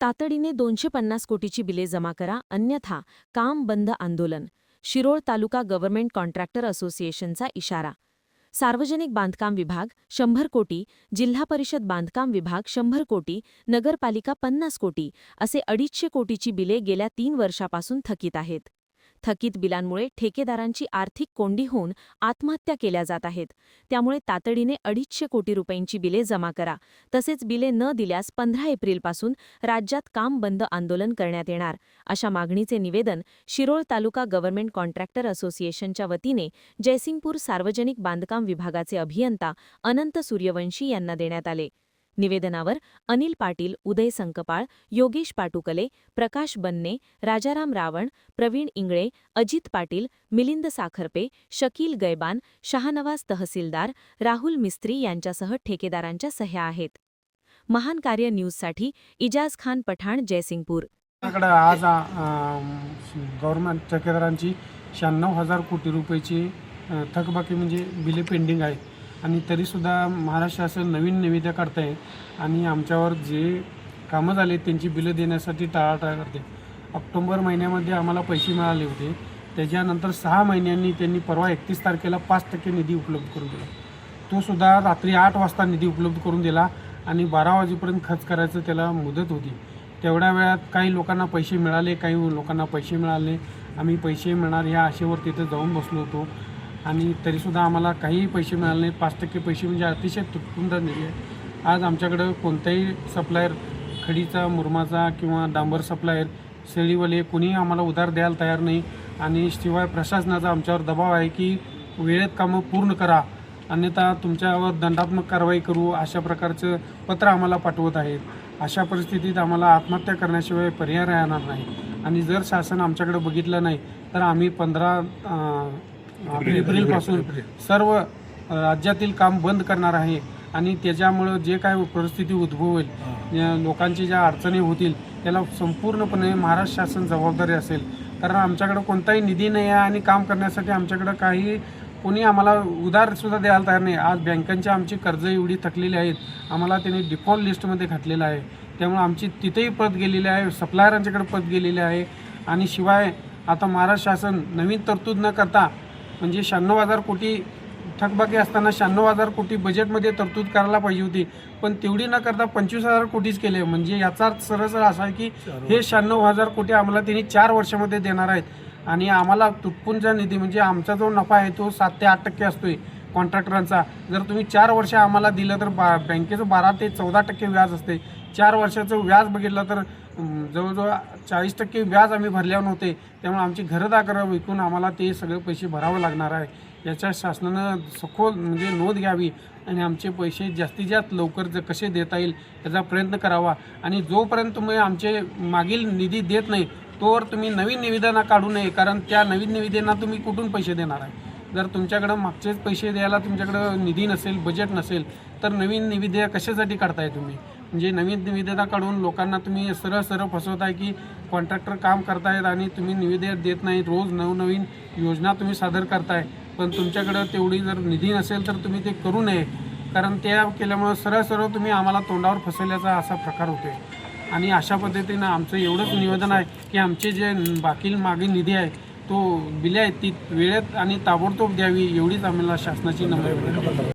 तातडीने 250 कोटीची बिले जमा करा, अन्यथा काम बंद आंदोलन. शिरोळ तालुका गव्हर्नमेंट कॉन्ट्रॅक्टर असोसिएशनचा इशारा. सार्वजनिक बांधकाम विभाग 100 कोटी, जिल्हा परिषद बांधकाम विभाग 100 कोटी, नगरपालिका 50 कोटी असे 250 कोटीची बिले गेल्या 3 वर्षापासून थकीत आहेत. थकीत बिलांमुळे ठेकेदारांची आर्थिक कोंडी होऊन आत्महत्या केल्या जात आहेत. त्यामुळे तातडीने 250 कोटी रुपयांची बिले जमा करा. तसेच बिले न दिल्यास 15 एप्रिलपासून राज्यात काम बंद आंदोलन करण्यात येणार, अशा मागणीचे निवेदन शिरोळ तालुका गव्हर्नमेंट कॉन्ट्रॅक्टर असोसिएशनच्या वतीने जयसिंगपूर सार्वजनिक बांधकाम विभागाचे अभियंता अनंत सूर्यवंशी यांना देण्यात आले. निवेदनावर अनिल पाटील, उदय संकपाळ, योगेश पाटुकले, प्रकाश बन्ने, राजाराम रावण, प्रवीण इंगळे, अजित पाटील, मिलिंद साखरपे, शकील गैबान, शहानवाज तहसीलदार, राहुल मिस्त्री यांच्यासह ठेकेदारांच्या सह्या आहेत. महान कार्य न्यूजसाठी इजाज खान पठाण, जयसिंगपूर. आज गव्हर्नमेंट ठेकेदारांची 96,000 कोटी रुपयाची थकबाकी म्हणजे बिले पेंडिंग आहे आणि तरीसुद्धा महाराष्ट्र शासन नवीन निविदा काढत आहे आणि आमच्यावर जे कामं झाले त्यांची बिलं देण्यासाठी टाळाटाळ करते. ऑक्टोबर महिन्यामध्ये आम्हाला पैसे मिळाले होते, त्याच्यानंतर 6 महिन्यांनी त्यांनी परवा 31 तारखेला 5% निधी उपलब्ध करून दिला. तो सुद्धा रात्री 8 वाजता निधी उपलब्ध करून दिला आणि 12 वाजेपर्यंत खर्च करायचं त्याला मुदत होती. तेवढ्या वेळात काही लोकांना पैसे मिळाले, काही लोकांना पैसे मिळाले. आम्ही पैसे मिळणार या आशेवर तिथं जाऊन बसलो होतो आणि तरीसुद्धा आम्हाला काहीही पैसे मिळाले नाही. 5% पैसे म्हणजे अतिशय तुटपुंजा निधी आहे. आज आमच्याकडं कोणताही सप्लायर, खडीचा, मुरमाचा किंवा डांबर सप्लायर, शेळीवाले कोणीही आम्हाला उधार द्यायला तयार नाही आणि शिवाय प्रशासनाचा आमच्यावर दबाव आहे की वेळेत कामं पूर्ण करा, अन्यथा तुमच्यावर दंडात्मक कारवाई करू, अशा प्रकारचं पत्र आम्हाला पाठवत आहेत. अशा परिस्थितीत आम्हाला आत्महत्या करण्याशिवाय पर्याय राहणार नाही आणि जर शासन आमच्याकडे बघितलं नाही तर आम्ही 15 एप्रिलपासून सर्व राज्यातील काम बंद करणार आहे आणि त्याच्यामुळं जे काय परिस्थिती उद्भवेल, लोकांची ज्या अडचणी होतील त्याला संपूर्णपणे महाराष्ट्र शासन जबाबदारी असेल. कारण आमच्याकडं कोणताही निधी नाही आहे आणि काम करण्यासाठी आमच्याकडं काही कोणी आम्हाला उधारसुद्धा द्यायला तयार नाही. आज बँकांची आमची कर्ज एवढी थकलेली आहेत, आम्हाला त्यांनी डिफॉल्ट लिस्टमध्ये घातलेलं आहे. त्यामुळे आमची तिथेही पत गेलेली आहे, सप्लायरांच्याकडे पत गेलेले आहे आणि शिवाय आता महाराष्ट्र शासन नवीन तरतूद न करता म्हणजे 96,000 कोटी थकबाकी असताना 96,000 कोटी बजेटमध्ये तरतूद करायला पाहिजे होती, पण तेवढी न करता 25,000 कोटीच केले. म्हणजे याचा अर्थ सरळ असा आहे की हे 96,000 कोटी आम्हाला त्यांनी 4 वर्षामध्ये देणार आहेत आणि आम्हाला तुटपुंजा निधी म्हणजे आमचा जो नफा आहे तो 7 ते 8% असतोय कॉन्ट्रॅक्टरांचा. जर तुम्ही 4 वर्ष आम्हाला दिलं तर बँकेचं 12 ते 14% व्याज असते. 4 वर्षाचं व्याज बघितलं तर जवळजवळ 40% व्याज आम्ही भरल्यावर नव्हते. त्यामुळे आमची घरदारं विकून आम्हाला ते सगळे पैसे भरावं लागणार आहे. याच्या शासनानं सखोल म्हणजे नोंद घ्यावी आणि आमचे पैसे जास्तीत जास्त लवकर कसे देता येईल याचा प्रयत्न करावा आणि जोपर्यंत तुम्ही आमचे मागील निधी देत नाही तोवर तुम्ही नवीन निविदा काढू नये, कारण त्या नवीन निविदेना तुम्ही कुठून पैसे देणार आहे. जर तुमच्याकडं मागचेच पैसे द्यायला तुमच्याकडं निधी नसेल, बजेट नसेल तर नवीन निविदा कशासाठी काढताय तुम्ही? म्हणजे नवीन निविदा काढून लोकांना तुम्ही सरळ फसवताय की कॉन्ट्रॅक्टर काम करतायत आणि तुम्ही निविदा देत नाही. रोज नवनवीन योजना तुम्ही सादर करताय, पण तुमच्याकडं तेवढी जर निधी नसेल तर तुम्ही ते करू नये, कारण त्या केल्यामुळं सरळ तुम्ही आम्हाला तोंडावर फसवल्याचा असा प्रकार होतो आहे. आणि अशा पद्धतीनं आमचं एवढंच निवेदन आहे की आमचे जे मागील निधी आहे तो बिले आहेत ती वेळेत आणि ताबडतोब द्यावी, एवढीच आम्हाला शासनाची नम्र विनंती.